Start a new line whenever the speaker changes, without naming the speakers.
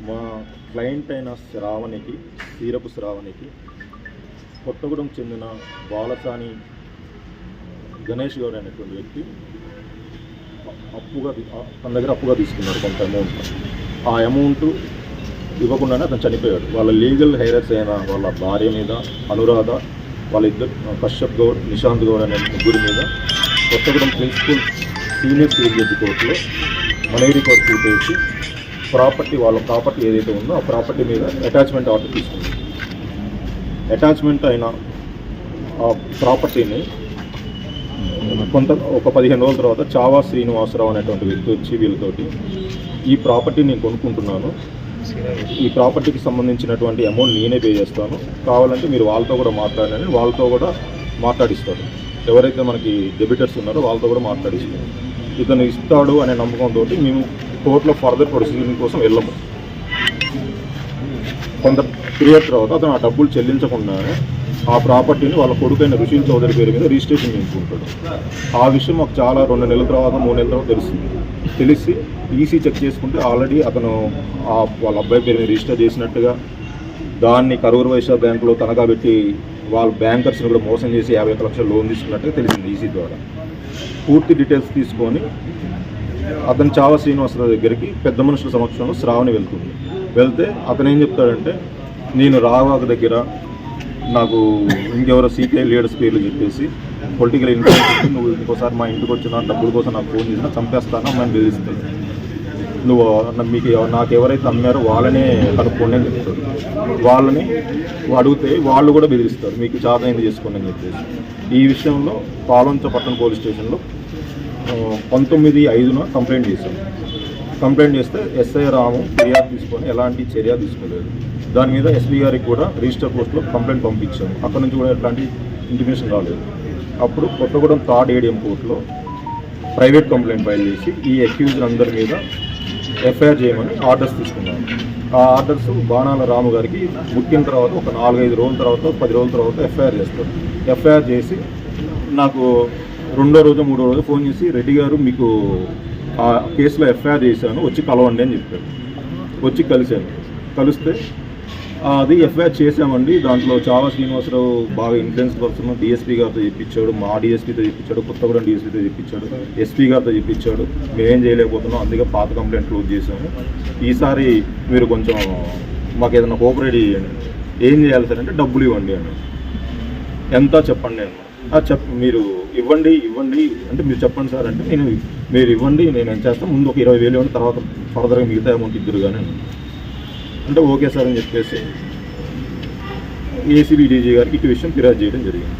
మా క్లయింట్ అయిన శ్రావణికి, తీరపు శ్రావణికి కొత్తగూడెం చెందిన బాలసాని గణేష్ గౌడ్ అనేటువంటి వ్యక్తి తన దగ్గర అప్పుగా తీసుకున్నాడు కొంత అమౌంట్. ఆ అమౌంట్ ఇవ్వకుండానే అతను చనిపోయాడు. వాళ్ళ లీగల్ హైరర్స్ అయిన వాళ్ళ భార్య మీద, అనురాధ, వాళ్ళ ఇద్దరు కశ్యప్ గౌడ్, నిశాంత్ గౌడ్ అనే ముగ్గురి మీద Kothagudem principal senior civil judge కోర్టులో మనైరీ కోర్టు చూపేసి వాళ్ళ ప్రాపర్టీ ఏదైతే ఉందో ఆ ప్రాపర్టీ మీద అటాచ్మెంట్ ఆర్డర్ తీసుకుంది. అటాచ్మెంట్ అయిన ఆ ప్రాపర్టీని ఒక 15 రోజుల తర్వాత చావా శ్రీనివాసరావు అనేటువంటి వ్యక్తి వచ్చి వీళ్ళతోటి ఈ ప్రాపర్టీ నేను కొనుక్కుంటున్నాను, ఈ ప్రాపర్టీకి సంబంధించినటువంటి అమౌంట్ నేనే పే చేస్తాను, కావాలంటే మీరు వాళ్ళతో కూడా మాట్లాడాలని వాళ్ళతో కూడా మాట్లాడిస్తారు. ఎవరైతే మనకి డెబిటర్స్ ఉన్నారో వాళ్ళతో కూడా మాట్లాడిస్తారు. ఇతను ఇస్తాడు అనే నమ్మకంతో మేము కోర్టులో ఫర్దర్ ప్రొసీడింగ్ కోసం వెళ్ళము. కొంత పీరియడ్ తర్వాత అతను ఆ డబ్బులు చెల్లించకుండానే ఆ ప్రాపర్టీని వాళ్ళ కొడుకైన రుషిల్ చౌదరి పేరు మీద రిజిస్ట్రేషన్ చేయించుకుంటాడు. ఆ విషయం మాకు చాలా 2 నెలల తర్వాత 3 నెలల తర్వాత తెలిసి ఈసీ చెక్ చేసుకుంటే ఆల్రెడీ అతను వాళ్ళ అబ్బాయి పేరు మీద రిజిస్టర్ చేసినట్టుగా, దాన్ని కరూర్ వైశ్య బ్యాంకులో తనఖా పెట్టి వాళ్ళ బ్యాంకర్స్ని కూడా మోసం చేసి 51 లక్షల లోన్ తీసుకున్నట్టుగా తెలిసింది ఈసీ ద్వారా. పూర్తి డీటెయిల్స్ తీసుకొని అతను చావా శ్రీనివాసరావు దగ్గరికి పెద్ద మనుషుల సమక్షంలో శ్రావణి వెళ్తే అతను ఏం చెప్తాడంటే, నేను రావాక దగ్గర నాకు ఇంకెవరో సిపిఐ లీడర్స్ పేర్లు చెప్పేసి పొలిటికల్ ఇన్ఫ్లుయెన్స్, నువ్వు ఇంకోసారి మా ఇంటికి వచ్చిన డబ్బుల కోసం నాకు ఫోన్ చేసినా చంపేస్తాను, అమ్మాయిని బెదిరిస్తాను, నువ్వు నాకు ఎవరైతే అమ్మారో వాళ్ళనే కనుక్కోండి అని చెప్తాడు. వాళ్ళని అడిగితే వాళ్ళు కూడా బెదిరిస్తారు, మీకు చాదైంది చేసుకోండి అని చెప్పేసి. ఈ విషయంలో పాలంచ పట్టణ పోలీస్ స్టేషన్లో 19/5న కంప్లైంట్ చేశాం. కంప్లైంట్ చేస్తే ఎస్ఐ రాము ఫిర్యాదు తీసుకొని ఎలాంటి చర్య తీసుకోలేదు. దాని మీద ఎస్పీ గారికి కూడా రిజిస్టర్ పోస్ట్లో కంప్లైంట్ పంపించాము. అక్కడ నుంచి కూడా ఎట్లాంటి ఇంటిమేషన్ రాలేదు. అప్పుడు కొత్తగూడెం థర్డ్ ఏడిఎం కోర్టులో ప్రైవేట్ కంప్లైంట్ ఫైల్ చేసి ఈ అక్యూజ్డ్ అందరి మీద ఎఫ్ఐఆర్ చేయమని ఆర్డర్స్ తీసుకున్నాను. ఆ ఆర్డర్స్ బాణాల రాము గారికి ముట్టిన తర్వాత ఒక 4-5 రోజుల తర్వాత 10 రోజుల తర్వాత ఎఫ్ఐఆర్ చేస్తారు. ఎఫ్ఐఆర్ చేసి నాకు 2వ రోజు 3వ రోజు ఫోన్ చేసి, రెడ్డి గారు మీకు ఆ కేసులో ఎఫ్ఐఆర్ చేశాను, వచ్చి కలవండి అని చెప్పారు. వచ్చి కలిస్తే అది ఎఫ్ఐఆర్ చేసామండి, దాంట్లో చావా శ్రీనివాసరావు బాగా ఇన్ఫ్లుయెన్స్ పర్సన్, డిఎస్పీ గారితో చెప్పించాడు, మా డిఎస్పీతో చెప్పించాడు, కొత్తగూడెం డిఎస్పీతో చెప్పించాడు, ఎస్పీ గారితో చెప్పించాడు, మేమేం చేయలేకపోతున్నాం, అందుకే పాత కంప్లైంట్ క్లోజ్ చేసాము, ఈసారి మీరు కొంచెం మాకు ఏదైనా కోఆపరేట్ చేయండి, ఏం చేయాలి సార్ అంటే డబ్బులు ఇవ్వండి అని. ఎంత చెప్పండి అని. మీరు ఇవ్వండి అంటే మీరు చెప్పండి సార్ అంటే, మీరు ఇవ్వండి నేను ఏం చేస్తాను, ముందు ఒక 20,000 ఇవ్వండి, తర్వాత ఫర్దర్గా మిగతా అమౌంట్ ఇద్దరు కానీ అంటే ఓకే సార్ అని చెప్పేసి ఏసీబీ డీజీ గారికి ఈ విషయం ఫిర్యాదు చేయడం జరిగింది.